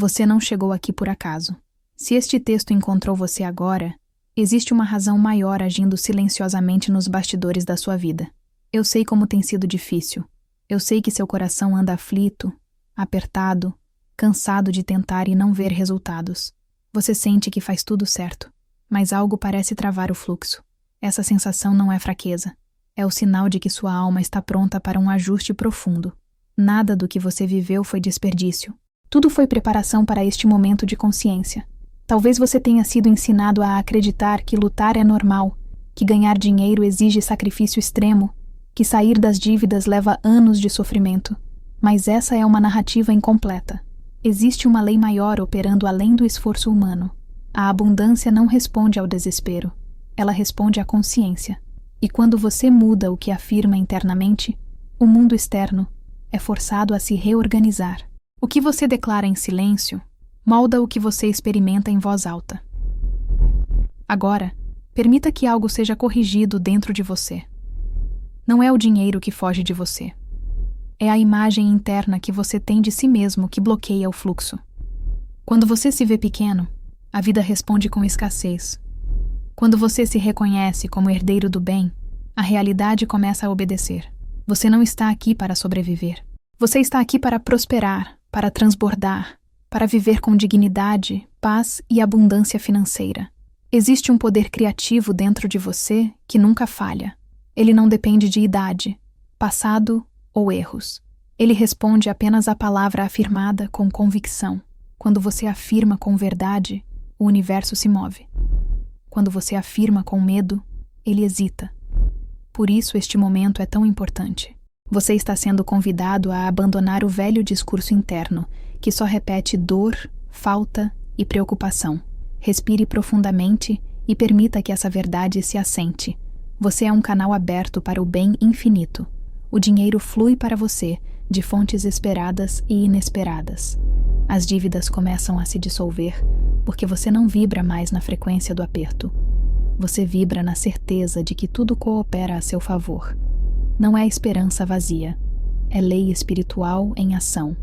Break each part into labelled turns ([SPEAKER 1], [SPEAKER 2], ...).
[SPEAKER 1] Você não chegou aqui por acaso. Se este texto encontrou você agora, existe uma razão maior agindo silenciosamente nos bastidores da sua vida. Eu sei como tem sido difícil. Eu sei que seu coração anda aflito, apertado, cansado de tentar e não ver resultados. Você sente que faz tudo certo, mas algo parece travar o fluxo. Essa sensação não é fraqueza. É o sinal de que sua alma está pronta para um ajuste profundo. Nada do que você viveu foi desperdício. Tudo foi preparação para este momento de consciência. Talvez você tenha sido ensinado a acreditar que lutar é normal, que ganhar dinheiro exige sacrifício extremo, que sair das dívidas leva anos de sofrimento. Mas essa é uma narrativa incompleta. Existe uma lei maior operando além do esforço humano. A abundância não responde ao desespero. Ela responde à consciência. E quando você muda o que afirma internamente, o mundo externo é forçado a se reorganizar. O que você declara em silêncio molda o que você experimenta em voz alta. Agora, permita que algo seja corrigido dentro de você. Não é o dinheiro que foge de você. É a imagem interna que você tem de si mesmo que bloqueia o fluxo. Quando você se vê pequeno, a vida responde com escassez. Quando você se reconhece como herdeiro do bem, a realidade começa a obedecer. Você não está aqui para sobreviver. Você está aqui para prosperar, para transbordar, para viver com dignidade, paz e abundância financeira. Existe um poder criativo dentro de você que nunca falha. Ele não depende de idade, passado ou erros. Ele responde apenas à palavra afirmada com convicção. Quando você afirma com verdade, o universo se move. Quando você afirma com medo, ele hesita. Por isso este momento é tão importante. Você está sendo convidado a abandonar o velho discurso interno, que só repete dor, falta e preocupação. Respire profundamente e permita que essa verdade se assente. Você é um canal aberto para o bem infinito. O dinheiro flui para você de fontes esperadas e inesperadas. As dívidas começam a se dissolver porque você não vibra mais na frequência do aperto. Você vibra na certeza de que tudo coopera a seu favor. Não é esperança vazia, é lei espiritual em ação.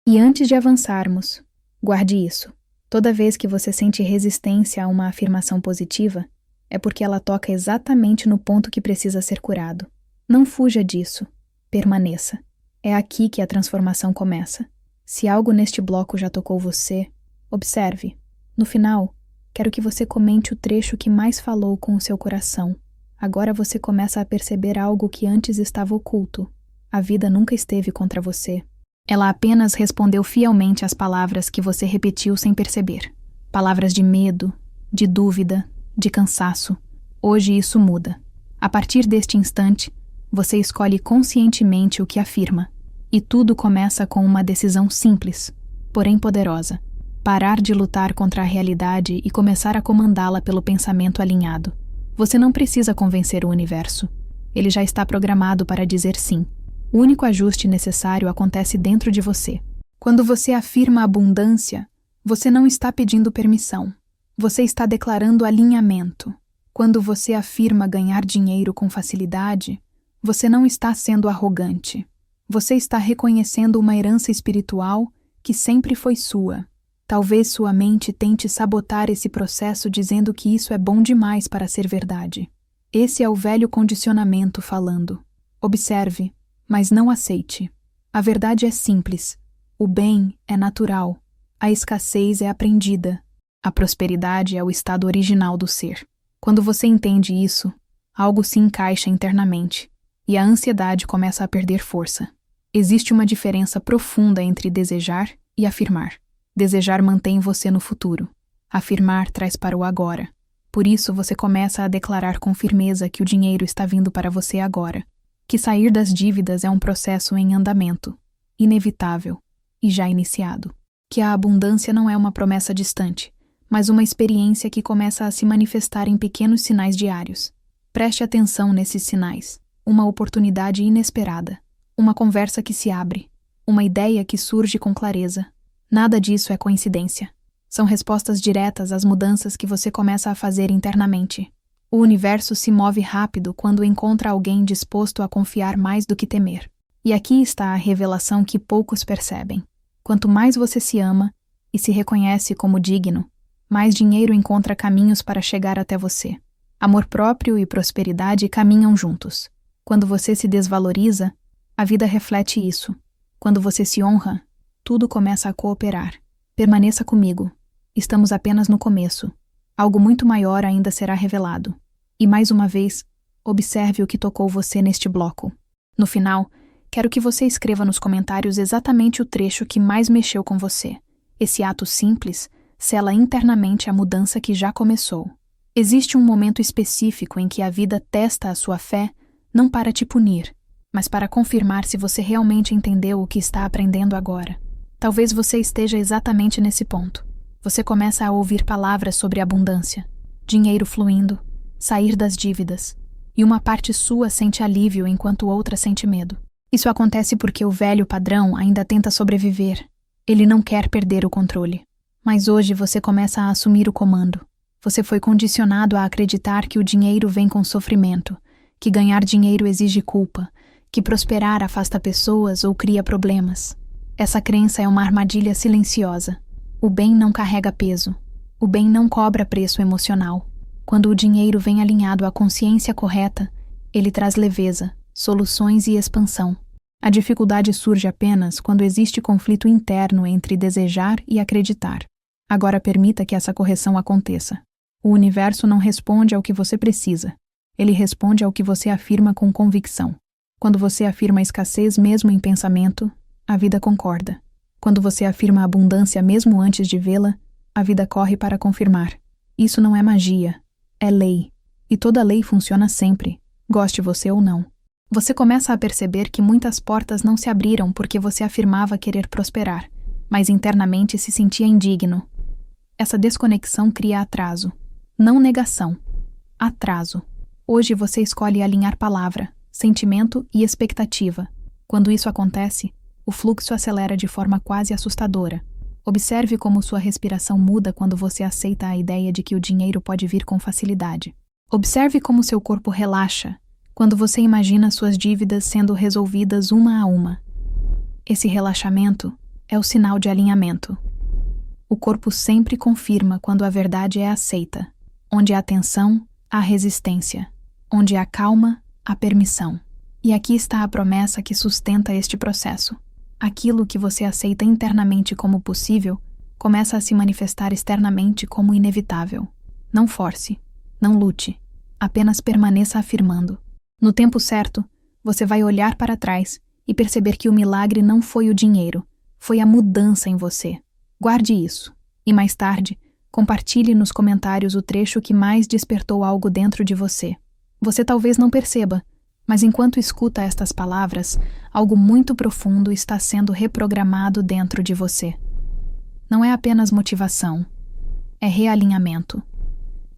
[SPEAKER 1] E antes de avançarmos, guarde isso. Toda vez que você sente resistência a uma afirmação positiva, é porque ela toca exatamente no ponto que precisa ser curado. Não fuja disso. Permaneça. É aqui que a transformação começa. Se algo neste bloco já tocou você, observe. No final, quero que você comente o trecho que mais falou com o seu coração. Agora você começa a perceber algo que antes estava oculto. A vida nunca esteve contra você. Ela apenas respondeu fielmente às palavras que você repetiu sem perceber. Palavras de medo, de dúvida, de cansaço. Hoje isso muda. A partir deste instante, você escolhe conscientemente o que afirma. E tudo começa com uma decisão simples, porém poderosa. Parar de lutar contra a realidade e começar a comandá-la pelo pensamento alinhado. Você não precisa convencer o universo. Ele já está programado para dizer sim. O único ajuste necessário acontece dentro de você. Quando você afirma abundância, você não está pedindo permissão. Você está declarando alinhamento. Quando você afirma ganhar dinheiro com facilidade, você não está sendo arrogante. Você está reconhecendo uma herança espiritual que sempre foi sua. Talvez sua mente tente sabotar esse processo dizendo que isso é bom demais para ser verdade. Esse é o velho condicionamento falando. Observe, mas não aceite. A verdade é simples. O bem é natural. A escassez é aprendida. A prosperidade é o estado original do ser. Quando você entende isso, algo se encaixa internamente e a ansiedade começa a perder força. Existe uma diferença profunda entre desejar e afirmar. Desejar mantém você no futuro. Afirmar traz para o agora. Por isso você começa a declarar com firmeza que o dinheiro está vindo para você agora. Que sair das dívidas é um processo em andamento, inevitável e já iniciado. Que a abundância não é uma promessa distante, mas uma experiência que começa a se manifestar em pequenos sinais diários. Preste atenção nesses sinais. Uma oportunidade inesperada. Uma conversa que se abre. Uma ideia que surge com clareza. Nada disso é coincidência. São respostas diretas às mudanças que você começa a fazer internamente. O universo se move rápido quando encontra alguém disposto a confiar mais do que temer. E aqui está a revelação que poucos percebem. Quanto mais você se ama, e se reconhece como digno, mais dinheiro encontra caminhos para chegar até você. Amor próprio e prosperidade caminham juntos. Quando você se desvaloriza, a vida reflete isso. Quando você se honra, tudo começa a cooperar. Permaneça comigo. Estamos apenas no começo. Algo muito maior ainda será revelado. E mais uma vez, observe o que tocou você neste bloco. No final, quero que você escreva nos comentários exatamente o trecho que mais mexeu com você. Esse ato simples sela internamente a mudança que já começou. Existe um momento específico em que a vida testa a sua fé, não para te punir, mas para confirmar se você realmente entendeu o que está aprendendo agora. Talvez você esteja exatamente nesse ponto. Você começa a ouvir palavras sobre abundância, dinheiro fluindo, sair das dívidas, e uma parte sua sente alívio enquanto outra sente medo. Isso acontece porque o velho padrão ainda tenta sobreviver. Ele não quer perder o controle. Mas hoje você começa a assumir o comando. Você foi condicionado a acreditar que o dinheiro vem com sofrimento, que ganhar dinheiro exige culpa, que prosperar afasta pessoas ou cria problemas. Essa crença é uma armadilha silenciosa. O bem não carrega peso. O bem não cobra preço emocional. Quando o dinheiro vem alinhado à consciência correta, ele traz leveza, soluções e expansão. A dificuldade surge apenas quando existe conflito interno entre desejar e acreditar. Agora permita que essa correção aconteça. O universo não responde ao que você precisa. Ele responde ao que você afirma com convicção. Quando você afirma a escassez mesmo em pensamento, a vida concorda. Quando você afirma a abundância mesmo antes de vê-la, a vida corre para confirmar. Isso não é magia, é lei. E toda lei funciona sempre, goste você ou não. Você começa a perceber que muitas portas não se abriram porque você afirmava querer prosperar, mas internamente se sentia indigno. Essa desconexão cria atraso. Não negação. Atraso. Hoje você escolhe alinhar palavra, sentimento e expectativa. Quando isso acontece, o fluxo acelera de forma quase assustadora. Observe como sua respiração muda quando você aceita a ideia de que o dinheiro pode vir com facilidade. Observe como seu corpo relaxa quando você imagina suas dívidas sendo resolvidas uma a uma. Esse relaxamento é o sinal de alinhamento. O corpo sempre confirma quando a verdade é aceita. Onde há tensão, há resistência. Onde há calma, há permissão. E aqui está a promessa que sustenta este processo. Aquilo que você aceita internamente como possível começa a se manifestar externamente como inevitável. Não force, não lute, apenas permaneça afirmando. No tempo certo, você vai olhar para trás e perceber que o milagre não foi o dinheiro, foi a mudança em você. Guarde isso, e mais tarde, compartilhe nos comentários o trecho que mais despertou algo dentro de você. Você talvez não perceba, mas enquanto escuta estas palavras, algo muito profundo está sendo reprogramado dentro de você. Não é apenas motivação, é realinhamento.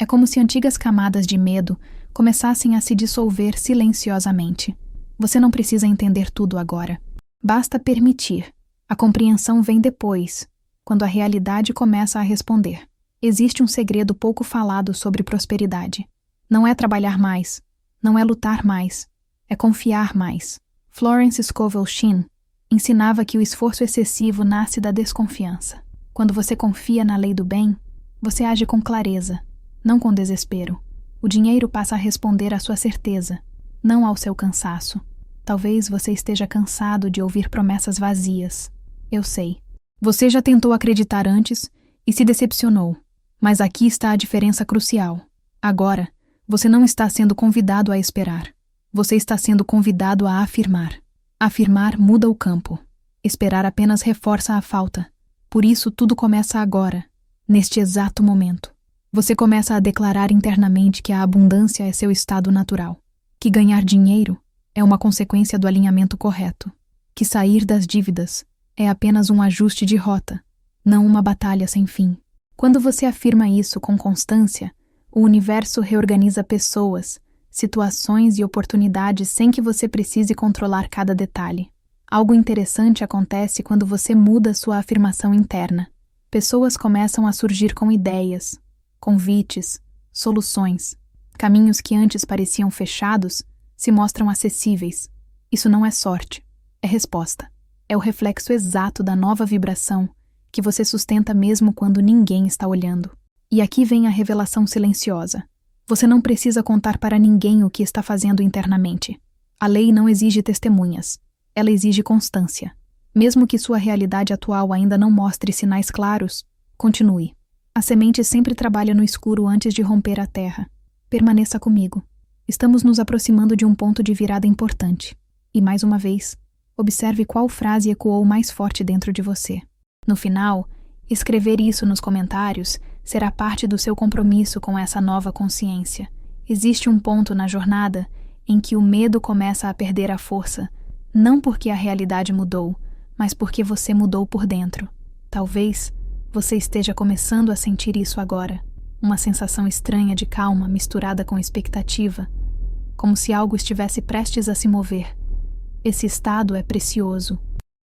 [SPEAKER 1] É como se antigas camadas de medo começassem a se dissolver silenciosamente. Você não precisa entender tudo agora. Basta permitir. A compreensão vem depois, quando a realidade começa a responder. Existe um segredo pouco falado sobre prosperidade. Não é trabalhar mais, não é lutar mais, é confiar mais. Florence Scovel Shinn ensinava que o esforço excessivo nasce da desconfiança. Quando você confia na lei do bem, você age com clareza, não com desespero. O dinheiro passa a responder à sua certeza, não ao seu cansaço. Talvez você esteja cansado de ouvir promessas vazias. Eu sei. Você já tentou acreditar antes e se decepcionou. Mas aqui está a diferença crucial. Agora, você não está sendo convidado a esperar. Você está sendo convidado a afirmar. Afirmar muda o campo. Esperar apenas reforça a falta. Por isso, tudo começa agora, neste exato momento. Você começa a declarar internamente que a abundância é seu estado natural. Que ganhar dinheiro é uma consequência do alinhamento correto. Que sair das dívidas é apenas um ajuste de rota, não uma batalha sem fim. Quando você afirma isso com constância, o universo reorganiza pessoas, situações e oportunidades sem que você precise controlar cada detalhe. Algo interessante acontece quando você muda sua afirmação interna. Pessoas começam a surgir com ideias, convites, soluções. Caminhos que antes pareciam fechados se mostram acessíveis. Isso não é sorte, é resposta. É o reflexo exato da nova vibração que você sustenta mesmo quando ninguém está olhando. E aqui vem a revelação silenciosa. Você não precisa contar para ninguém o que está fazendo internamente. A lei não exige testemunhas. Ela exige constância. Mesmo que sua realidade atual ainda não mostre sinais claros, continue. A semente sempre trabalha no escuro antes de romper a terra. Permaneça comigo. Estamos nos aproximando de um ponto de virada importante. E mais uma vez, observe qual frase ecoou mais forte dentro de você. No final, escrever isso nos comentários será parte do seu compromisso com essa nova consciência. Existe um ponto na jornada em que o medo começa a perder a força, não porque a realidade mudou, mas porque você mudou por dentro. Talvez você esteja começando a sentir isso agora, uma sensação estranha de calma misturada com expectativa, como se algo estivesse prestes a se mover. Esse estado é precioso.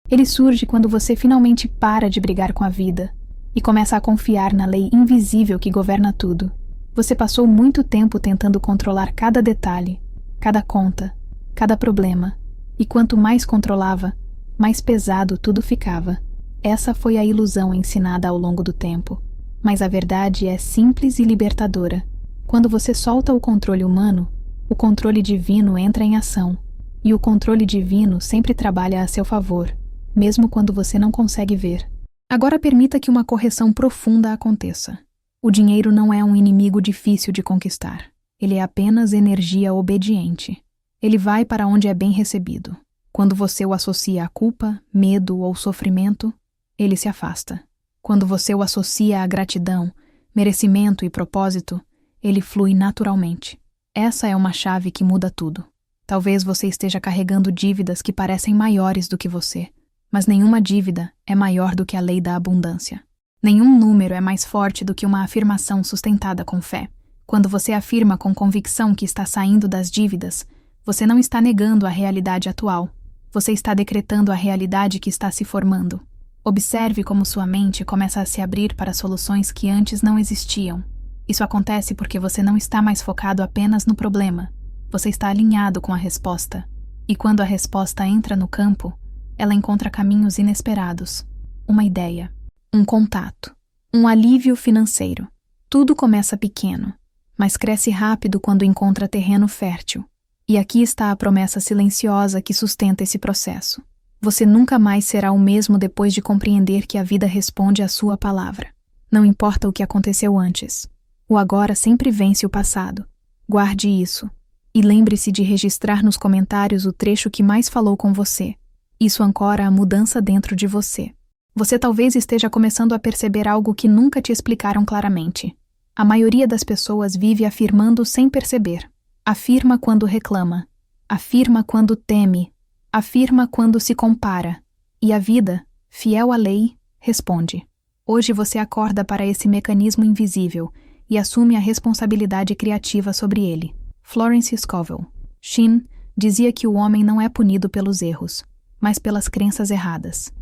[SPEAKER 1] Ele surge quando você finalmente para de brigar com a vida e começa a confiar na lei invisível que governa tudo. Você passou muito tempo tentando controlar cada detalhe, cada conta, cada problema, e quanto mais controlava, mais pesado tudo ficava. Essa foi a ilusão ensinada ao longo do tempo. Mas a verdade é simples e libertadora. Quando você solta o controle humano, o controle divino entra em ação. E o controle divino sempre trabalha a seu favor, mesmo quando você não consegue ver. Agora permita que uma correção profunda aconteça. O dinheiro não é um inimigo difícil de conquistar. Ele é apenas energia obediente. Ele vai para onde é bem recebido. Quando você o associa a culpa, medo ou sofrimento, ele se afasta. Quando você o associa a gratidão, merecimento e propósito, ele flui naturalmente. Essa é uma chave que muda tudo. Talvez você esteja carregando dívidas que parecem maiores do que você, mas nenhuma dívida é maior do que a lei da abundância. Nenhum número é mais forte do que uma afirmação sustentada com fé. Quando você afirma com convicção que está saindo das dívidas, você não está negando a realidade atual. Você está decretando a realidade que está se formando. Observe como sua mente começa a se abrir para soluções que antes não existiam. Isso acontece porque você não está mais focado apenas no problema. Você está alinhado com a resposta. E quando a resposta entra no campo, ela encontra caminhos inesperados. Uma ideia, um contato, um alívio financeiro. Tudo começa pequeno, mas cresce rápido quando encontra terreno fértil. E aqui está a promessa silenciosa que sustenta esse processo. Você nunca mais será o mesmo depois de compreender que a vida responde à sua palavra. Não importa o que aconteceu antes. O agora sempre vence o passado. Guarde isso. E lembre-se de registrar nos comentários o trecho que mais falou com você. Isso ancora a mudança dentro de você. Você talvez esteja começando a perceber algo que nunca te explicaram claramente. A maioria das pessoas vive afirmando sem perceber. Afirma quando reclama. Afirma quando teme. Afirma quando se compara. E a vida, fiel à lei, responde. Hoje você acorda para esse mecanismo invisível e assume a responsabilidade criativa sobre ele. Florence Scovel. Shin dizia que o homem não é punido pelos erros, mas pelas crenças erradas.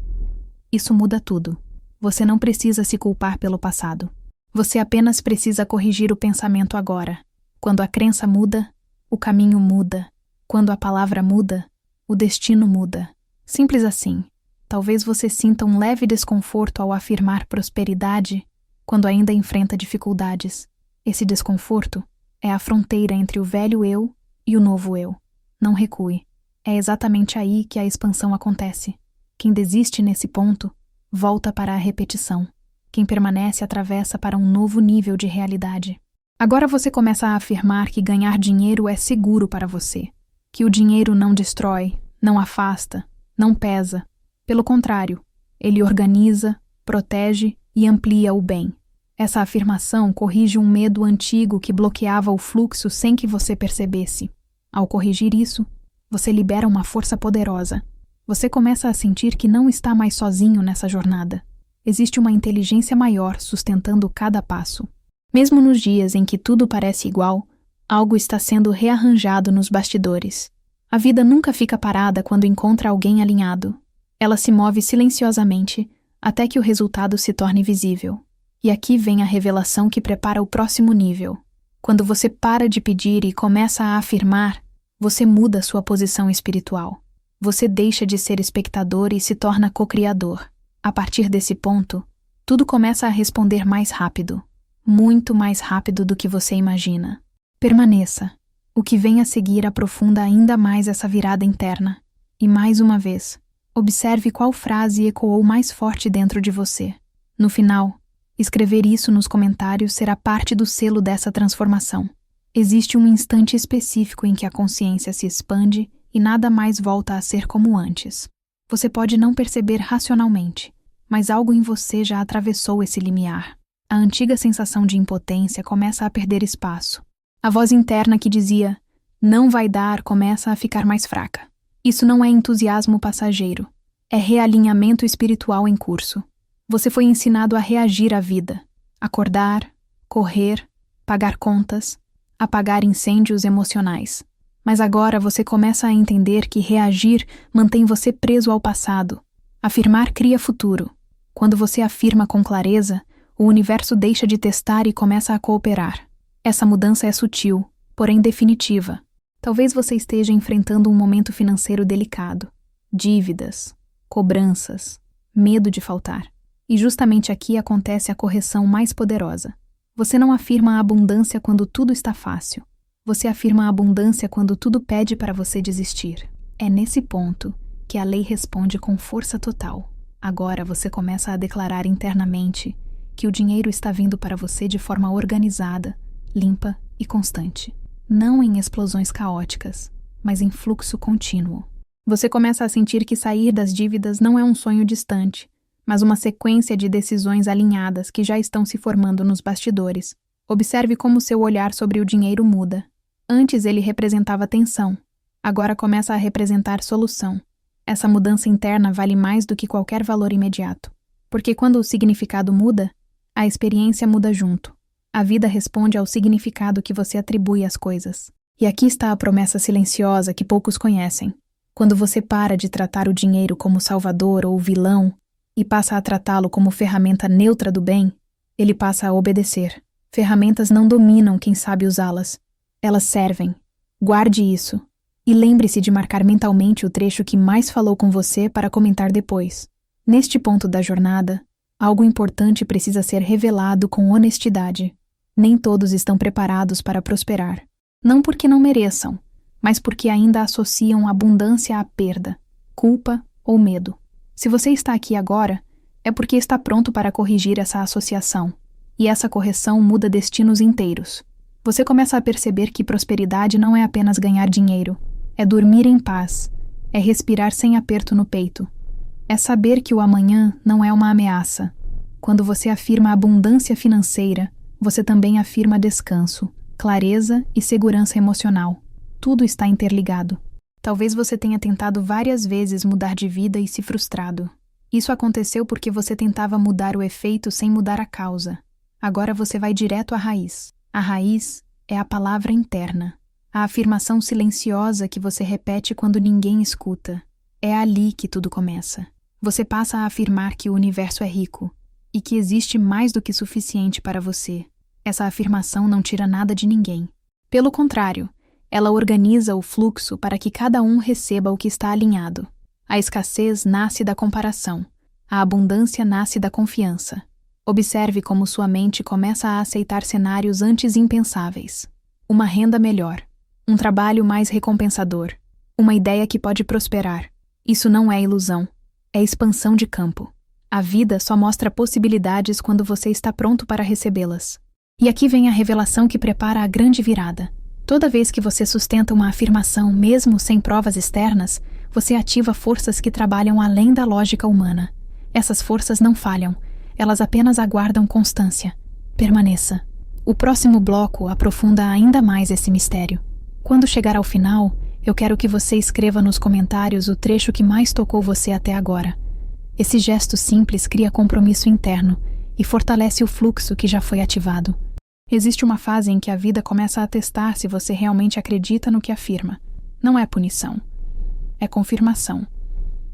[SPEAKER 1] Isso muda tudo. Você não precisa se culpar pelo passado. Você apenas precisa corrigir o pensamento agora. Quando a crença muda, o caminho muda. Quando a palavra muda, o destino muda. Simples assim. Talvez você sinta um leve desconforto ao afirmar prosperidade quando ainda enfrenta dificuldades. Esse desconforto é a fronteira entre o velho eu e o novo eu. Não recue. É exatamente aí que a expansão acontece. Quem desiste nesse ponto, volta para a repetição. Quem permanece atravessa para um novo nível de realidade. Agora você começa a afirmar que ganhar dinheiro é seguro para você. Que o dinheiro não destrói, não afasta, não pesa. Pelo contrário, ele organiza, protege e amplia o bem. Essa afirmação corrige um medo antigo que bloqueava o fluxo sem que você percebesse. Ao corrigir isso, você libera uma força poderosa. Você começa a sentir que não está mais sozinho nessa jornada. Existe uma inteligência maior sustentando cada passo. Mesmo nos dias em que tudo parece igual, algo está sendo rearranjado nos bastidores. A vida nunca fica parada quando encontra alguém alinhado. Ela se move silenciosamente até que o resultado se torne visível. E aqui vem a revelação que prepara o próximo nível. Quando você para de pedir e começa a afirmar, você muda sua posição espiritual. Você deixa de ser espectador e se torna co-criador. A partir desse ponto, tudo começa a responder mais rápido, muito mais rápido do que você imagina. Permaneça. O que vem a seguir aprofunda ainda mais essa virada interna. E mais uma vez, observe qual frase ecoou mais forte dentro de você. No final, escrever isso nos comentários será parte do selo dessa transformação. Existe um instante específico em que a consciência se expande e nada mais volta a ser como antes. Você pode não perceber racionalmente, mas algo em você já atravessou esse limiar. A antiga sensação de impotência começa a perder espaço. A voz interna que dizia, não vai dar, começa a ficar mais fraca. Isso não é entusiasmo passageiro, é realinhamento espiritual em curso. Você foi ensinado a reagir à vida, acordar, correr, pagar contas, apagar incêndios emocionais. Mas agora você começa a entender que reagir mantém você preso ao passado. Afirmar cria futuro. Quando você afirma com clareza, o universo deixa de testar e começa a cooperar. Essa mudança é sutil, porém definitiva. Talvez você esteja enfrentando um momento financeiro delicado. Dívidas, cobranças, medo de faltar. E justamente aqui acontece a correção mais poderosa. Você não afirma a abundância quando tudo está fácil. Você afirma a abundância quando tudo pede para você desistir. É nesse ponto que a lei responde com força total. Agora você começa a declarar internamente que o dinheiro está vindo para você de forma organizada, limpa e constante. Não em explosões caóticas, mas em fluxo contínuo. Você começa a sentir que sair das dívidas não é um sonho distante, mas uma sequência de decisões alinhadas que já estão se formando nos bastidores. Observe como seu olhar sobre o dinheiro muda. Antes ele representava tensão, agora começa a representar solução. Essa mudança interna vale mais do que qualquer valor imediato, porque quando o significado muda, a experiência muda junto. A vida responde ao significado que você atribui às coisas. E aqui está a promessa silenciosa que poucos conhecem. Quando você para de tratar o dinheiro como salvador ou vilão e passa a tratá-lo como ferramenta neutra do bem, ele passa a obedecer. Ferramentas não dominam quem sabe usá-las. Elas servem. Guarde isso. E lembre-se de marcar mentalmente o trecho que mais falou com você para comentar depois. Neste ponto da jornada, algo importante precisa ser revelado com honestidade. Nem todos estão preparados para prosperar. Não porque não mereçam, mas porque ainda associam abundância à perda, culpa ou medo. Se você está aqui agora, é porque está pronto para corrigir essa associação. E essa correção muda destinos inteiros. Você começa a perceber que prosperidade não é apenas ganhar dinheiro, é dormir em paz, é respirar sem aperto no peito, é saber que o amanhã não é uma ameaça. Quando você afirma abundância financeira, você também afirma descanso, clareza e segurança emocional. Tudo está interligado. Talvez você tenha tentado várias vezes mudar de vida e se frustrado. Isso aconteceu porque você tentava mudar o efeito sem mudar a causa. Agora você vai direto à raiz. A raiz é a palavra interna, a afirmação silenciosa que você repete quando ninguém escuta. É ali que tudo começa. Você passa a afirmar que o universo é rico e que existe mais do que suficiente para você. Essa afirmação não tira nada de ninguém. Pelo contrário, ela organiza o fluxo para que cada um receba o que está alinhado. A escassez nasce da comparação. A abundância nasce da confiança. Observe como sua mente começa a aceitar cenários antes impensáveis. Uma renda melhor, um trabalho mais recompensador, uma ideia que pode prosperar. Isso não é ilusão, é expansão de campo. A vida só mostra possibilidades quando você está pronto para recebê-las. E aqui vem a revelação que prepara a grande virada. Toda vez que você sustenta uma afirmação, mesmo sem provas externas, você ativa forças que trabalham além da lógica humana. Essas forças não falham. Elas apenas aguardam constância. Permaneça. O próximo bloco aprofunda ainda mais esse mistério. Quando chegar ao final, eu quero que você escreva nos comentários o trecho que mais tocou você até agora. Esse gesto simples cria compromisso interno e fortalece o fluxo que já foi ativado. Existe uma fase em que a vida começa a testar se você realmente acredita no que afirma. Não é punição. É confirmação.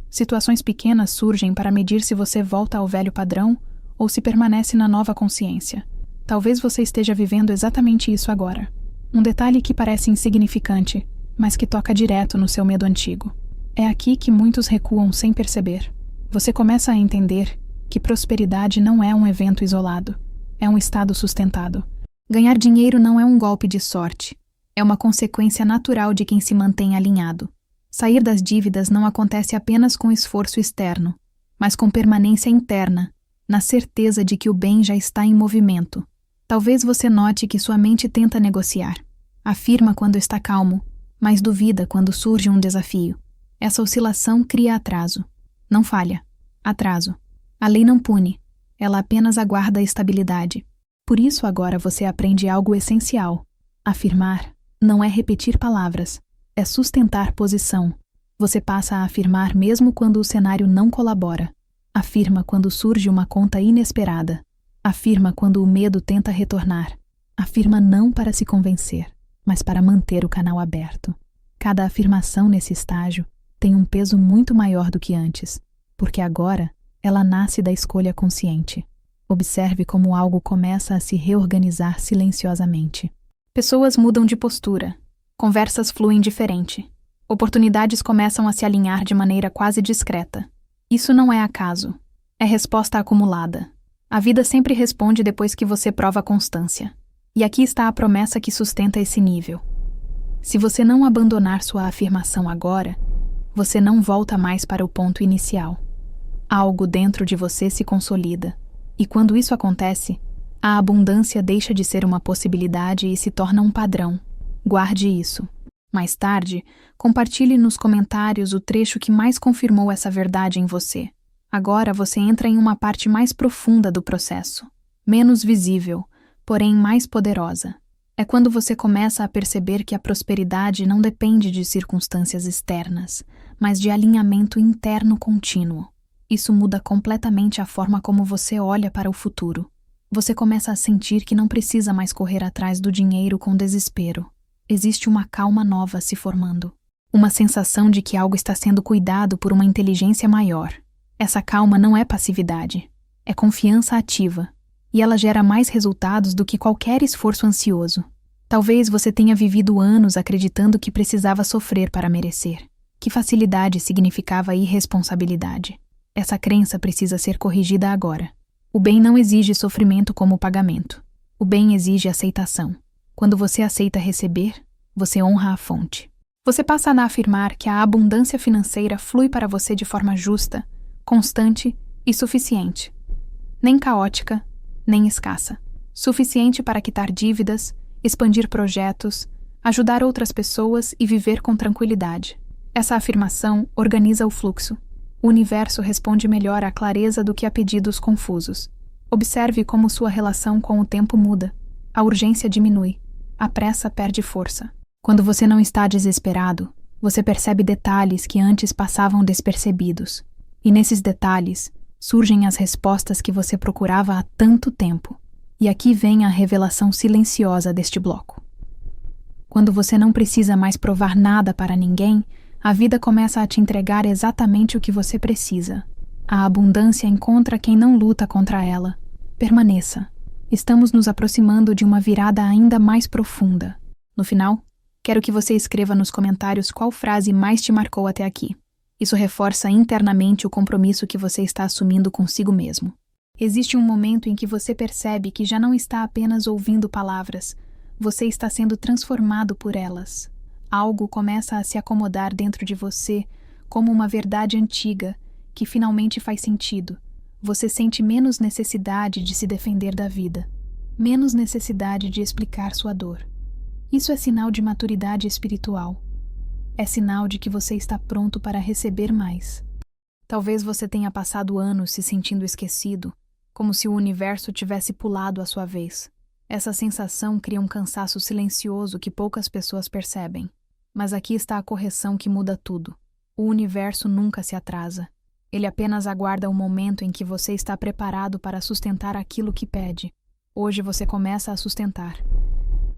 [SPEAKER 1] Situações pequenas surgem para medir se você volta ao velho padrão ou se permanece na nova consciência. Talvez você esteja vivendo exatamente isso agora. Um detalhe que parece insignificante, mas que toca direto no seu medo antigo. É aqui que muitos recuam sem perceber. Você começa a entender que prosperidade não é um evento isolado, é um estado sustentado. Ganhar dinheiro não é um golpe de sorte, é uma consequência natural de quem se mantém alinhado. Sair das dívidas não acontece apenas com esforço externo, mas com permanência interna, na certeza de que o bem já está em movimento. Talvez você note que sua mente tenta negociar. Afirma quando está calmo, mas duvida quando surge um desafio. Essa oscilação cria atraso. Não falha. Atraso. A lei não pune. Ela apenas aguarda a estabilidade. Por isso agora você aprende algo essencial. Afirmar não é repetir palavras, é sustentar posição. Você passa a afirmar mesmo quando o cenário não colabora. Afirma quando surge uma conta inesperada. Afirma quando o medo tenta retornar. Afirma não para se convencer, mas para manter o canal aberto. Cada afirmação nesse estágio tem um peso muito maior do que antes, porque agora ela nasce da escolha consciente. Observe como algo começa a se reorganizar silenciosamente. Pessoas mudam de postura. Conversas fluem diferente. Oportunidades começam a se alinhar de maneira quase discreta. Isso não é acaso. É resposta acumulada. A vida sempre responde depois que você prova constância. E aqui está a promessa que sustenta esse nível. Se você não abandonar sua afirmação agora, você não volta mais para o ponto inicial. Algo dentro de você se consolida. E quando isso acontece, a abundância deixa de ser uma possibilidade e se torna um padrão. Guarde isso. Mais tarde, compartilhe nos comentários o trecho que mais confirmou essa verdade em você. Agora você entra em uma parte mais profunda do processo. Menos visível, porém mais poderosa. É quando você começa a perceber que a prosperidade não depende de circunstâncias externas, mas de alinhamento interno contínuo. Isso muda completamente a forma como você olha para o futuro. Você começa a sentir que não precisa mais correr atrás do dinheiro com desespero. Existe uma calma nova se formando. Uma sensação de que algo está sendo cuidado por uma inteligência maior. Essa calma não é passividade, é confiança ativa. E ela gera mais resultados do que qualquer esforço ansioso. Talvez você tenha vivido anos acreditando que precisava sofrer para merecer, que facilidade significava irresponsabilidade. Essa crença precisa ser corrigida agora. O bem não exige sofrimento como pagamento. O bem exige aceitação. Quando você aceita receber, você honra a fonte. Você passa a afirmar que a abundância financeira flui para você de forma justa, constante e suficiente. Nem caótica, nem escassa. Suficiente para quitar dívidas, expandir projetos, ajudar outras pessoas e viver com tranquilidade. Essa afirmação organiza o fluxo. O universo responde melhor à clareza do que a pedidos confusos. Observe como sua relação com o tempo muda. A urgência diminui. A pressa perde força. Quando você não está desesperado, você percebe detalhes que antes passavam despercebidos. E nesses detalhes, surgem as respostas que você procurava há tanto tempo. E aqui vem a revelação silenciosa deste bloco. Quando você não precisa mais provar nada para ninguém, a vida começa a te entregar exatamente o que você precisa. A abundância encontra quem não luta contra ela. Permaneça. Estamos nos aproximando de uma virada ainda mais profunda. No final, quero que você escreva nos comentários qual frase mais te marcou até aqui. Isso reforça internamente o compromisso que você está assumindo consigo mesmo. Existe um momento em que você percebe que já não está apenas ouvindo palavras, você está sendo transformado por elas. Algo começa a se acomodar dentro de você como uma verdade antiga que finalmente faz sentido. Você sente menos necessidade de se defender da vida, menos necessidade de explicar sua dor. Isso é sinal de maturidade espiritual. É sinal de que você está pronto para receber mais. Talvez você tenha passado anos se sentindo esquecido, como se o universo tivesse pulado à sua vez. Essa sensação cria um cansaço silencioso que poucas pessoas percebem. Mas aqui está a correção que muda tudo. O universo nunca se atrasa. Ele apenas aguarda o momento em que você está preparado para sustentar aquilo que pede. Hoje você começa a sustentar.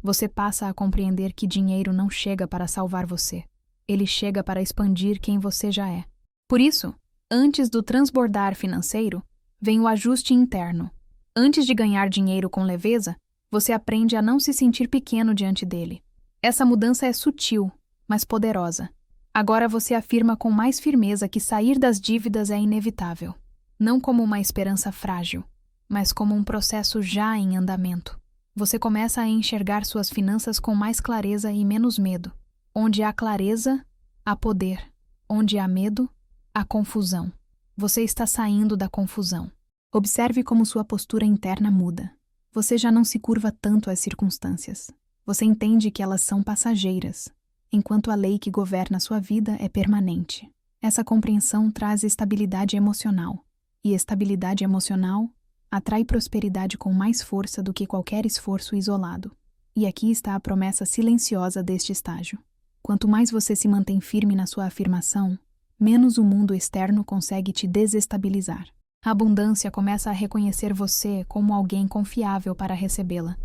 [SPEAKER 1] Você passa a compreender que dinheiro não chega para salvar você. Ele chega para expandir quem você já é. Por isso, antes do transbordar financeiro, vem o ajuste interno. Antes de ganhar dinheiro com leveza, você aprende a não se sentir pequeno diante dele. Essa mudança é sutil, mas poderosa. Agora você afirma com mais firmeza que sair das dívidas é inevitável, não como uma esperança frágil, mas como um processo já em andamento. Você começa a enxergar suas finanças com mais clareza e menos medo. Onde há clareza, há poder. Onde há medo, há confusão. Você está saindo da confusão. Observe como sua postura interna muda. Você já não se curva tanto às circunstâncias. Você entende que elas são passageiras, enquanto a lei que governa sua vida é permanente. Essa compreensão traz estabilidade emocional, e estabilidade emocional atrai prosperidade com mais força do que qualquer esforço isolado. E aqui está a promessa silenciosa deste estágio. Quanto mais você se mantém firme na sua afirmação, menos o mundo externo consegue te desestabilizar. A abundância começa a reconhecer você como alguém confiável para recebê-la.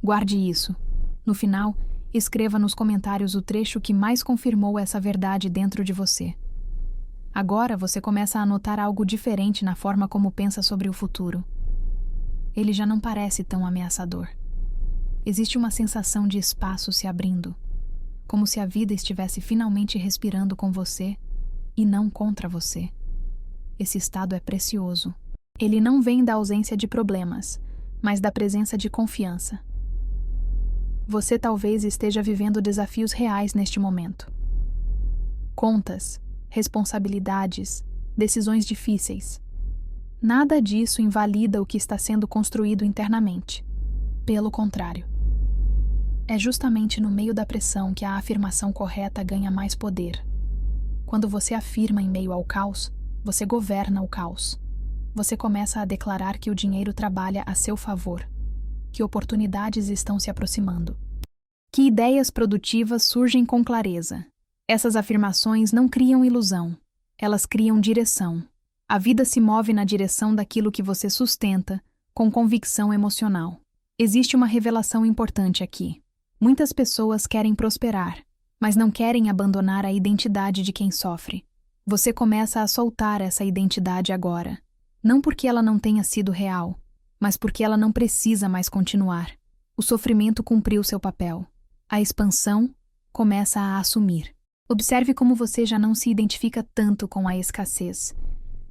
[SPEAKER 1] Guarde isso. No final, escreva nos comentários o trecho que mais confirmou essa verdade dentro de você. Agora você começa a notar algo diferente na forma como pensa sobre o futuro. Ele já não parece tão ameaçador. Existe uma sensação de espaço se abrindo, como se a vida estivesse finalmente respirando com você e não contra você. Esse estado é precioso. Ele não vem da ausência de problemas, mas da presença de confiança. Você talvez esteja vivendo desafios reais neste momento. Contas, responsabilidades, decisões difíceis. Nada disso invalida o que está sendo construído internamente. Pelo contrário. É justamente no meio da pressão que a afirmação correta ganha mais poder. Quando você afirma em meio ao caos, você governa o caos. Você começa a declarar que o dinheiro trabalha a seu favor, que oportunidades estão se aproximando, que ideias produtivas surgem com clareza. Essas afirmações não criam ilusão, elas criam direção. A vida se move na direção daquilo que você sustenta, com convicção emocional. Existe uma revelação importante aqui. Muitas pessoas querem prosperar, mas não querem abandonar a identidade de quem sofre. Você começa a soltar essa identidade agora, não porque ela não tenha sido real, mas porque ela não precisa mais continuar. O sofrimento cumpriu seu papel. A expansão começa a assumir. Observe como você já não se identifica tanto com a escassez.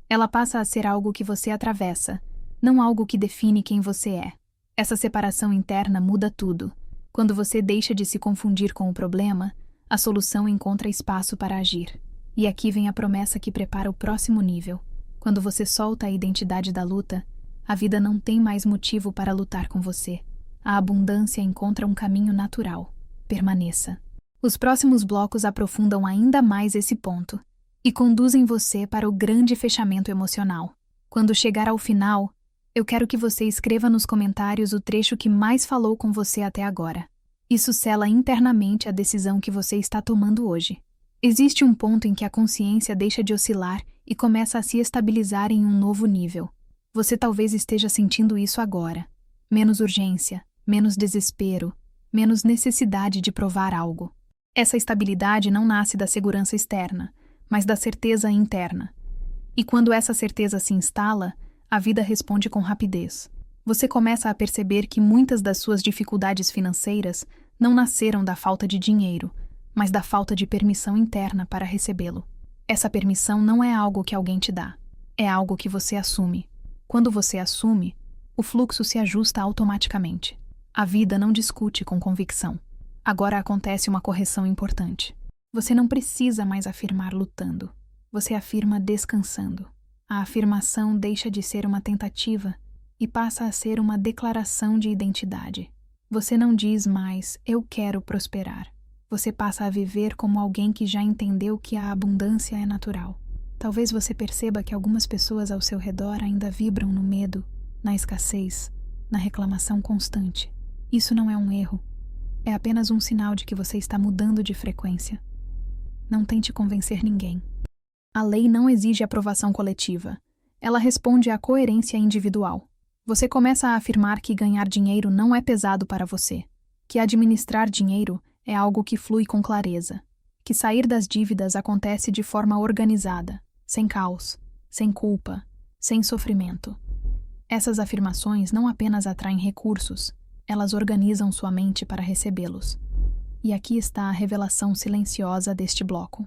[SPEAKER 1] Ela passa a ser algo que você atravessa, não algo que define quem você é. Essa separação interna muda tudo. Quando você deixa de se confundir com o problema, a solução encontra espaço para agir. E aqui vem a promessa que prepara o próximo nível. Quando você solta a identidade da luta, a vida não tem mais motivo para lutar com você. A abundância encontra um caminho natural. Permaneça. Os próximos blocos aprofundam ainda mais esse ponto e conduzem você para o grande fechamento emocional. Quando chegar ao final, eu quero que você escreva nos comentários o trecho que mais falou com você até agora. Isso sela internamente a decisão que você está tomando hoje. Existe um ponto em que a consciência deixa de oscilar e começa a se estabilizar em um novo nível. Você talvez esteja sentindo isso agora. Menos urgência, menos desespero, menos necessidade de provar algo. Essa estabilidade não nasce da segurança externa, mas da certeza interna. E quando essa certeza se instala, a vida responde com rapidez. Você começa a perceber que muitas das suas dificuldades financeiras não nasceram da falta de dinheiro, mas da falta de permissão interna para recebê-lo. Essa permissão não é algo que alguém te dá, é algo que você assume. Quando você assume, o fluxo se ajusta automaticamente. A vida não discute com convicção. Agora acontece uma correção importante. Você não precisa mais afirmar lutando. Você afirma descansando. A afirmação deixa de ser uma tentativa e passa a ser uma declaração de identidade. Você não diz mais, eu quero prosperar. Você passa a viver como alguém que já entendeu que a abundância é natural. Talvez você perceba que algumas pessoas ao seu redor ainda vibram no medo, na escassez, na reclamação constante. Isso não é um erro. É apenas um sinal de que você está mudando de frequência. Não tente convencer ninguém. A lei não exige aprovação coletiva. Ela responde à coerência individual. Você começa a afirmar que ganhar dinheiro não é pesado para você, que administrar dinheiro é algo que flui com clareza, que sair das dívidas acontece de forma organizada, sem caos, sem culpa, sem sofrimento. Essas afirmações não apenas atraem recursos, elas organizam sua mente para recebê-los. E aqui está a revelação silenciosa deste bloco.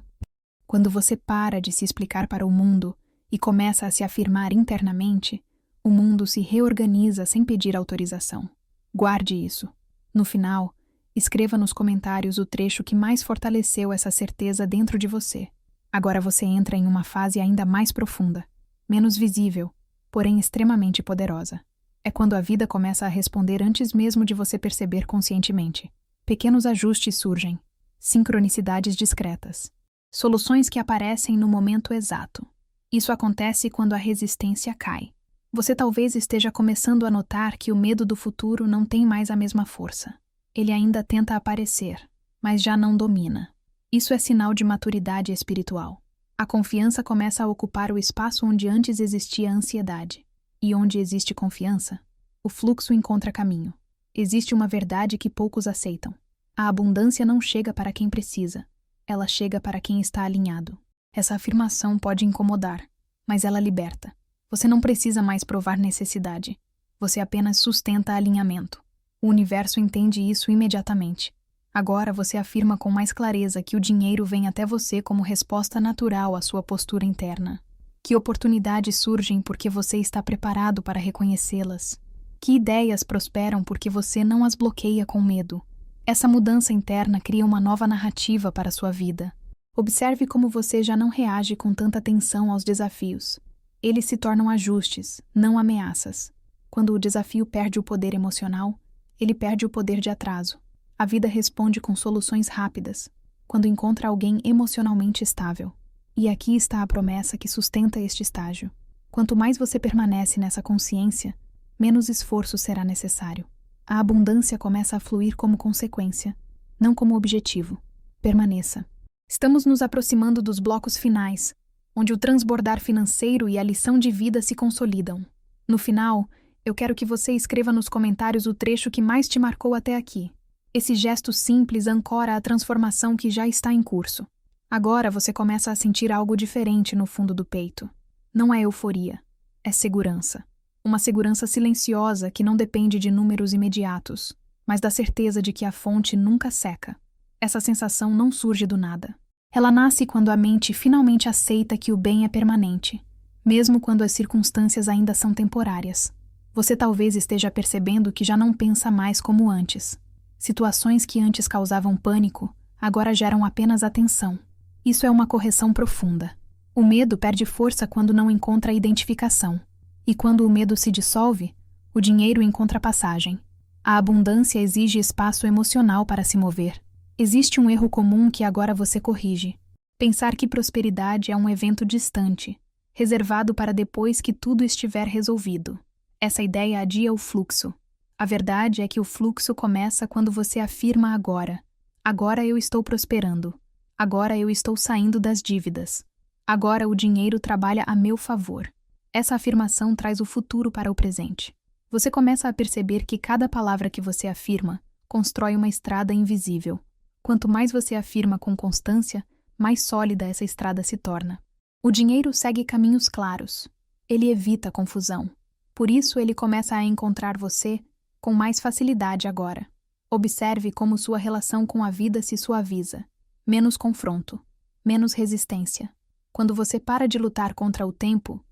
[SPEAKER 1] Quando você para de se explicar para o mundo e começa a se afirmar internamente, o mundo se reorganiza sem pedir autorização. Guarde isso. No final, escreva nos comentários o trecho que mais fortaleceu essa certeza dentro de você. Agora você entra em uma fase ainda mais profunda, menos visível, porém extremamente poderosa. É quando a vida começa a responder antes mesmo de você perceber conscientemente. Pequenos ajustes surgem, sincronicidades discretas, soluções que aparecem no momento exato. Isso acontece quando a resistência cai. Você talvez esteja começando a notar que o medo do futuro não tem mais a mesma força. Ele ainda tenta aparecer, mas já não domina. Isso é sinal de maturidade espiritual. A confiança começa a ocupar o espaço onde antes existia ansiedade. E onde existe confiança, o fluxo encontra caminho. Existe uma verdade que poucos aceitam. A abundância não chega para quem precisa. Ela chega para quem está alinhado. Essa afirmação pode incomodar, mas ela liberta. Você não precisa mais provar necessidade. Você apenas sustenta alinhamento. O universo entende isso imediatamente. Agora você afirma com mais clareza que o dinheiro vem até você como resposta natural à sua postura interna. Que oportunidades surgem porque você está preparado para reconhecê-las. Que ideias prosperam porque você não as bloqueia com medo. Essa mudança interna cria uma nova narrativa para a sua vida. Observe como você já não reage com tanta tensão aos desafios. Eles se tornam ajustes, não ameaças. Quando o desafio perde o poder emocional, ele perde o poder de atraso. A vida responde com soluções rápidas, quando encontra alguém emocionalmente estável. E aqui está a promessa que sustenta este estágio. Quanto mais você permanece nessa consciência, menos esforço será necessário. A abundância começa a fluir como consequência, não como objetivo. Permaneça. Estamos nos aproximando dos blocos finais, onde o transbordar financeiro e a lição de vida se consolidam. No final, eu quero que você escreva nos comentários o trecho que mais te marcou até aqui. Esse gesto simples ancora a transformação que já está em curso. Agora você começa a sentir algo diferente no fundo do peito. Não é euforia, é segurança. Uma segurança silenciosa que não depende de números imediatos, mas da certeza de que a fonte nunca seca. Essa sensação não surge do nada. Ela nasce quando a mente finalmente aceita que o bem é permanente, mesmo quando as circunstâncias ainda são temporárias. Você talvez esteja percebendo que já não pensa mais como antes. Situações que antes causavam pânico, agora geram apenas atenção. Isso é uma correção profunda. O medo perde força quando não encontra identificação. E quando o medo se dissolve, o dinheiro encontra passagem. A abundância exige espaço emocional para se mover. Existe um erro comum que agora você corrige. Pensar que prosperidade é um evento distante, reservado para depois que tudo estiver resolvido. Essa ideia adia o fluxo. A verdade é que o fluxo começa quando você afirma agora. Agora eu estou prosperando. Agora eu estou saindo das dívidas. Agora o dinheiro trabalha a meu favor. Essa afirmação traz o futuro para o presente. Você começa a perceber que cada palavra que você afirma constrói uma estrada invisível. Quanto mais você afirma com constância, mais sólida essa estrada se torna. O dinheiro segue caminhos claros. Ele evita confusão. Por isso ele começa a encontrar você com mais facilidade agora. Observe como sua relação com a vida se suaviza. Menos confronto, menos resistência. Quando você para de lutar contra o tempo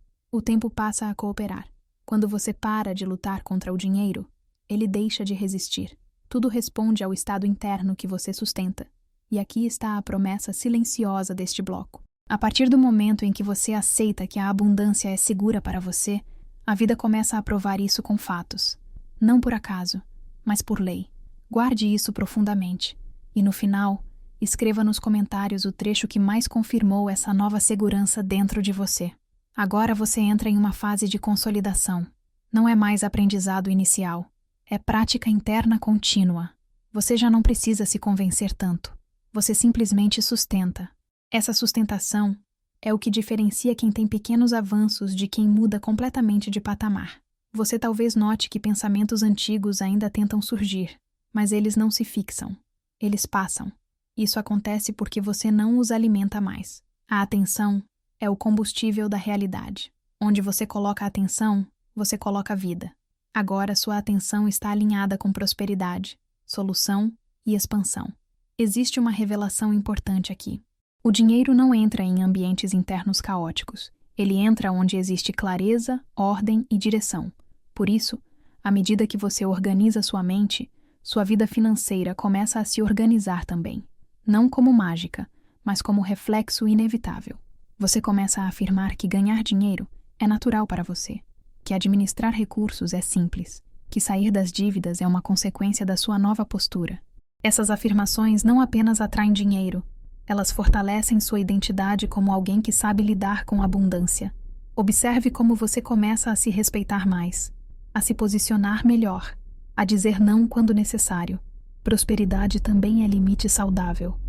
[SPEAKER 1] passa a cooperar. Quando você para de lutar contra o dinheiro, ele deixa de resistir. Tudo responde ao estado interno que você sustenta. E aqui está a promessa silenciosa deste bloco. A partir do momento em que você aceita que a abundância é segura para você, a vida começa a provar isso com fatos. Não por acaso, mas por lei. Guarde isso profundamente. E no final, escreva nos comentários o trecho que mais confirmou essa nova segurança dentro de você. Agora você entra em uma fase de consolidação. Não é mais aprendizado inicial. É prática interna contínua. Você já não precisa se convencer tanto. Você simplesmente sustenta. Essa sustentação é o que diferencia quem tem pequenos avanços de quem muda completamente de patamar. Você talvez note que pensamentos antigos ainda tentam surgir, mas eles não se fixam. Eles passam. Isso acontece porque você não os alimenta mais. A atenção é o combustível da realidade. Onde você coloca a atenção, você coloca a vida. Agora sua atenção está alinhada com prosperidade, solução e expansão. Existe uma revelação importante aqui. O dinheiro não entra em ambientes internos caóticos. Ele entra onde existe clareza, ordem e direção. Por isso, à medida que você organiza sua mente, sua vida financeira começa a se organizar também. Não como mágica, mas como reflexo inevitável. Você começa a afirmar que ganhar dinheiro é natural para você, que administrar recursos é simples, que sair das dívidas é uma consequência da sua nova postura. Essas afirmações não apenas atraem dinheiro, elas fortalecem sua identidade como alguém que sabe lidar com abundância. Observe como você começa a se respeitar mais, a se posicionar melhor, a dizer não quando necessário. Prosperidade também é limite saudável.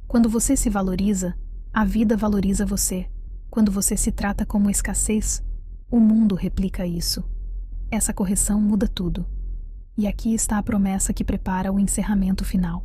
[SPEAKER 1] Quando você se valoriza, a vida valoriza você. Quando você se trata como escassez, o mundo replica isso. Essa correção muda tudo. E aqui está a promessa que prepara o encerramento final.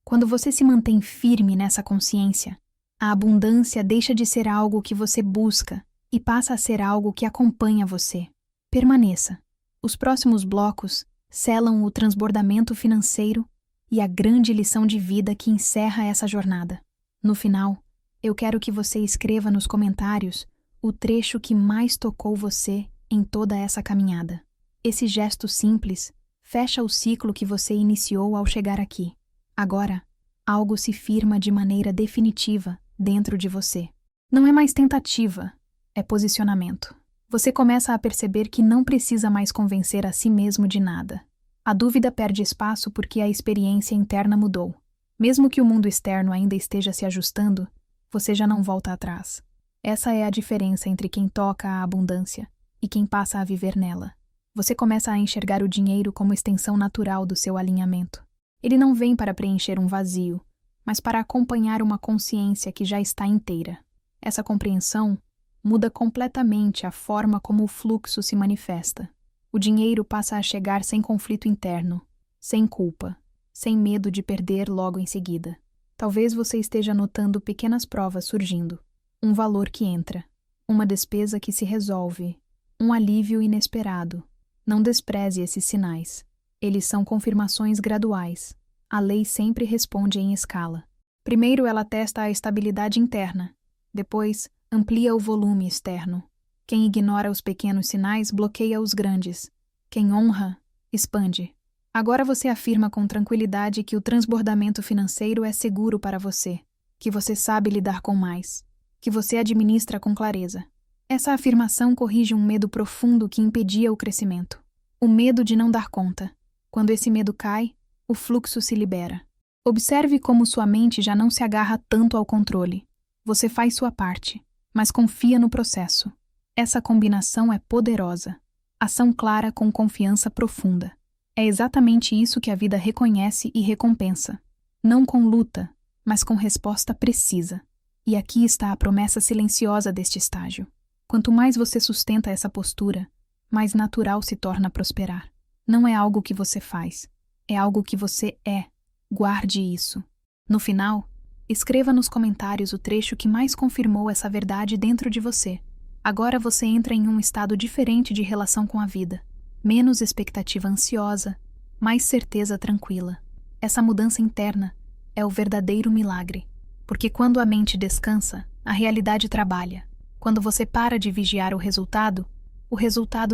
[SPEAKER 1] Quando você se mantém firme nessa consciência, a abundância deixa de ser algo que você busca e passa a ser algo que acompanha você. Permaneça. Os próximos blocos selam o transbordamento financeiro e a grande lição de vida que encerra essa jornada. No final, eu quero que você escreva nos comentários o trecho que mais tocou você em toda essa caminhada. Esse gesto simples fecha o ciclo que você iniciou ao chegar aqui. Agora, algo se firma de maneira definitiva dentro de você. Não é mais tentativa, é posicionamento. Você começa a perceber que não precisa mais convencer a si mesmo de nada. A dúvida perde espaço porque a experiência interna mudou. Mesmo que o mundo externo ainda esteja se ajustando, você já não volta atrás. Essa é a diferença entre quem toca a abundância e quem passa a viver nela. Você começa a enxergar o dinheiro como extensão natural do seu alinhamento. Ele não vem para preencher um vazio, mas para acompanhar uma consciência que já está inteira. Essa compreensão muda completamente a forma como o fluxo se manifesta. O dinheiro passa a chegar sem conflito interno, sem culpa, sem medo de perder logo em seguida. Talvez você esteja notando pequenas provas surgindo. Um valor que entra, uma despesa que se resolve, um alívio inesperado. Não despreze esses sinais. Eles são confirmações graduais. A lei sempre responde em escala. Primeiro ela testa a estabilidade interna. Depois, amplia o volume externo. Quem ignora os pequenos sinais bloqueia os grandes. Quem honra, expande. Agora você afirma com tranquilidade que o transbordamento financeiro é seguro para você, que você sabe lidar com mais, que você administra com clareza. Essa afirmação corrige um medo profundo que impedia o crescimento. O medo de não dar conta. Quando esse medo cai, o fluxo se libera. Observe como sua mente já não se agarra tanto ao controle. Você faz sua parte, mas confia no processo. Essa combinação é poderosa. Ação clara com confiança profunda. É exatamente isso que a vida reconhece e recompensa. Não com luta, mas com resposta precisa. E aqui está a promessa silenciosa deste estágio. Quanto mais você sustenta essa postura, mais natural se torna prosperar. Não é algo que você faz, é algo que você é. Guarde isso. No final, escreva nos comentários o trecho que mais confirmou essa verdade dentro de você. Agora você entra em um estado diferente de relação com a vida. Menos expectativa ansiosa, mais certeza tranquila. Essa mudança interna é o verdadeiro milagre. Porque quando a mente descansa, a realidade trabalha. Quando você para de vigiar o resultado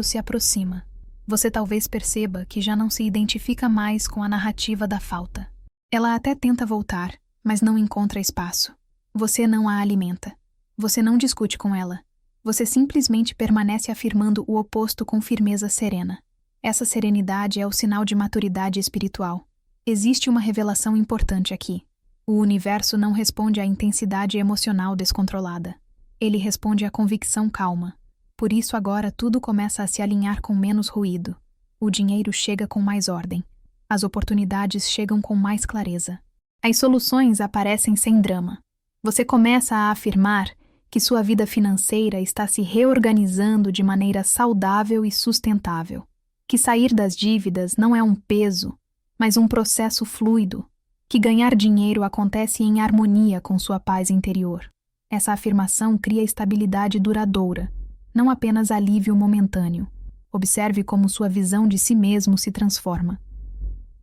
[SPEAKER 1] se aproxima. Você talvez perceba que já não se identifica mais com a narrativa da falta. Ela até tenta voltar, mas não encontra espaço. Você não a alimenta. Você não discute com ela. Você simplesmente permanece afirmando o oposto com firmeza serena. Essa serenidade é o sinal de maturidade espiritual. Existe uma revelação importante aqui. O universo não responde à intensidade emocional descontrolada. Ele responde à convicção calma. Por isso agora tudo começa a se alinhar com menos ruído. O dinheiro chega com mais ordem. As oportunidades chegam com mais clareza. As soluções aparecem sem drama. Você começa a afirmar que sua vida financeira está se reorganizando de maneira saudável e sustentável. Que sair das dívidas não é um peso, mas um processo fluido. Que ganhar dinheiro acontece em harmonia com sua paz interior. Essa afirmação cria estabilidade duradoura, não apenas alívio momentâneo. Observe como sua visão de si mesmo se transforma.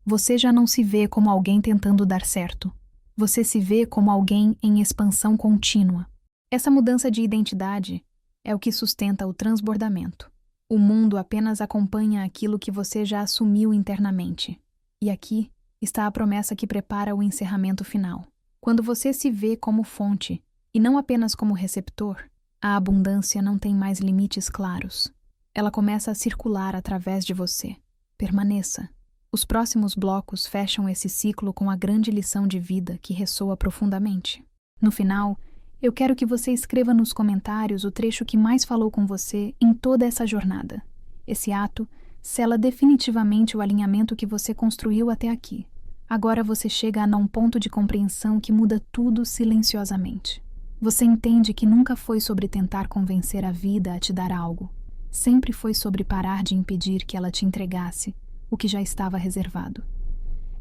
[SPEAKER 1] Você já não se vê como alguém tentando dar certo. Você se vê como alguém em expansão contínua. Essa mudança de identidade é o que sustenta o transbordamento. O mundo apenas acompanha aquilo que você já assumiu internamente. E aqui está a promessa que prepara o encerramento final. Quando você se vê como fonte, e não apenas como receptor, a abundância não tem mais limites claros. Ela começa a circular através de você. Permaneça. Os próximos blocos fecham esse ciclo com a grande lição de vida que ressoa profundamente. No final, eu quero que você escreva nos comentários o trecho que mais falou com você em toda essa jornada. Esse ato sela definitivamente o alinhamento que você construiu até aqui. Agora você chega a um ponto de compreensão que muda tudo silenciosamente. Você entende que nunca foi sobre tentar convencer a vida a te dar algo. Sempre foi sobre parar de impedir que ela te entregasse o que já estava reservado.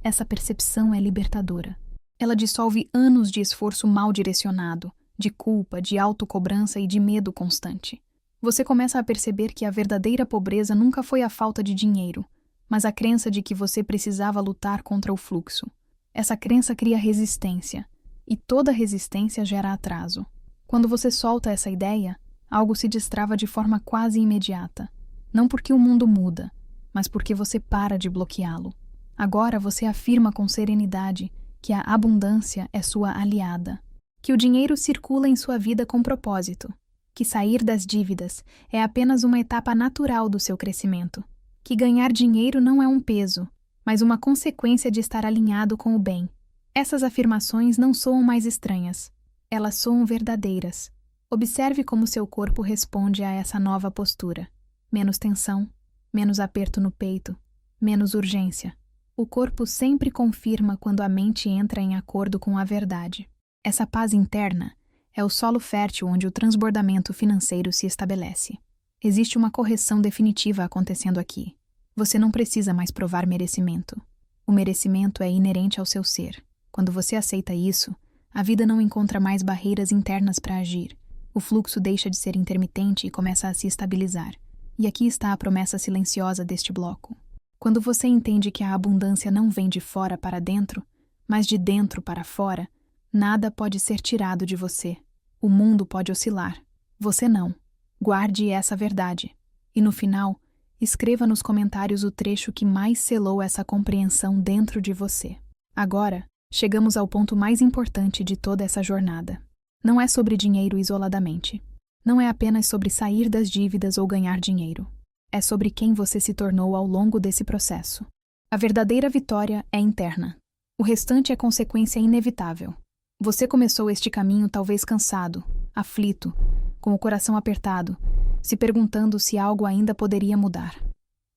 [SPEAKER 1] Essa percepção é libertadora. Ela dissolve anos de esforço mal direcionado, de culpa, de autocobrança e de medo constante. Você começa a perceber que a verdadeira pobreza nunca foi a falta de dinheiro, mas a crença de que você precisava lutar contra o fluxo. Essa crença cria resistência, e toda resistência gera atraso. Quando você solta essa ideia, algo se destrava de forma quase imediata. Não porque o mundo muda, mas porque você para de bloqueá-lo. Agora você afirma com serenidade que a abundância é sua aliada, que o dinheiro circula em sua vida com propósito, que sair das dívidas é apenas uma etapa natural do seu crescimento, que ganhar dinheiro não é um peso, mas uma consequência de estar alinhado com o bem. Essas afirmações não soam mais estranhas, elas soam verdadeiras. Observe como seu corpo responde a essa nova postura. Menos tensão, menos aperto no peito, menos urgência. O corpo sempre confirma quando a mente entra em acordo com a verdade. Essa paz interna é o solo fértil onde o transbordamento financeiro se estabelece. Existe uma correção definitiva acontecendo aqui. Você não precisa mais provar merecimento. O merecimento é inerente ao seu ser. Quando você aceita isso, a vida não encontra mais barreiras internas para agir. O fluxo deixa de ser intermitente e começa a se estabilizar. E aqui está a promessa silenciosa deste bloco. Quando você entende que a abundância não vem de fora para dentro, mas de dentro para fora, nada pode ser tirado de você. O mundo pode oscilar. Você não. Guarde essa verdade. E no final, escreva nos comentários o trecho que mais selou essa compreensão dentro de você. Agora, chegamos ao ponto mais importante de toda essa jornada. Não é sobre dinheiro isoladamente. Não é apenas sobre sair das dívidas ou ganhar dinheiro. É sobre quem você se tornou ao longo desse processo. A verdadeira vitória é interna. O restante é consequência inevitável. Você começou este caminho talvez cansado, aflito, com o coração apertado, se perguntando se algo ainda poderia mudar.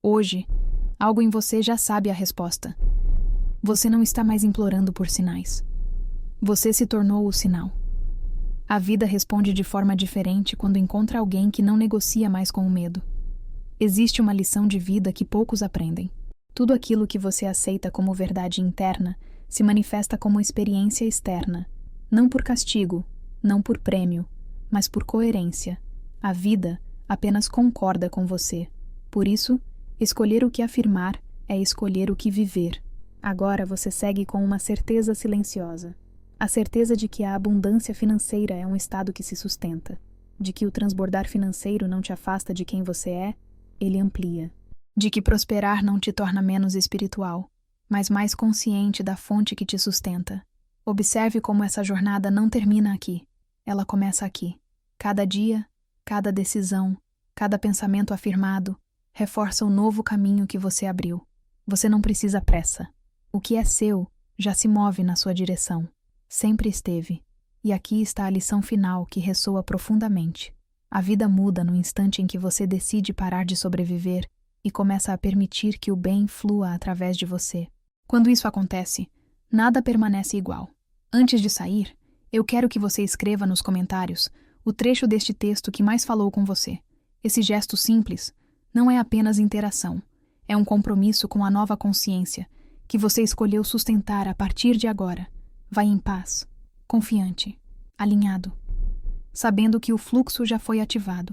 [SPEAKER 1] Hoje, algo em você já sabe a resposta. Você não está mais implorando por sinais. Você se tornou o sinal. A vida responde de forma diferente quando encontra alguém que não negocia mais com o medo. Existe uma lição de vida que poucos aprendem. Tudo aquilo que você aceita como verdade interna se manifesta como experiência externa, não por castigo, não por prêmio, mas por coerência. A vida apenas concorda com você. Por isso, escolher o que afirmar é escolher o que viver. Agora você segue com uma certeza silenciosa. A certeza de que a abundância financeira é um estado que se sustenta, de que o transbordar financeiro não te afasta de quem você é, ele amplia. De que prosperar não te torna menos espiritual, mas mais consciente da fonte que te sustenta. Observe como essa jornada não termina aqui. Ela começa aqui. Cada dia, cada decisão, cada pensamento afirmado, reforça o novo caminho que você abriu. Você não precisa pressa. O que é seu já se move na sua direção. Sempre esteve. E aqui está a lição final que ressoa profundamente. A vida muda no instante em que você decide parar de sobreviver e começa a permitir que o bem flua através de você. Quando isso acontece, nada permanece igual. Antes de sair, eu quero que você escreva nos comentários o trecho deste texto que mais falou com você. Esse gesto simples não é apenas interação, é um compromisso com a nova consciência que você escolheu sustentar a partir de agora. Vai em paz, confiante, alinhado, sabendo que o fluxo já foi ativado.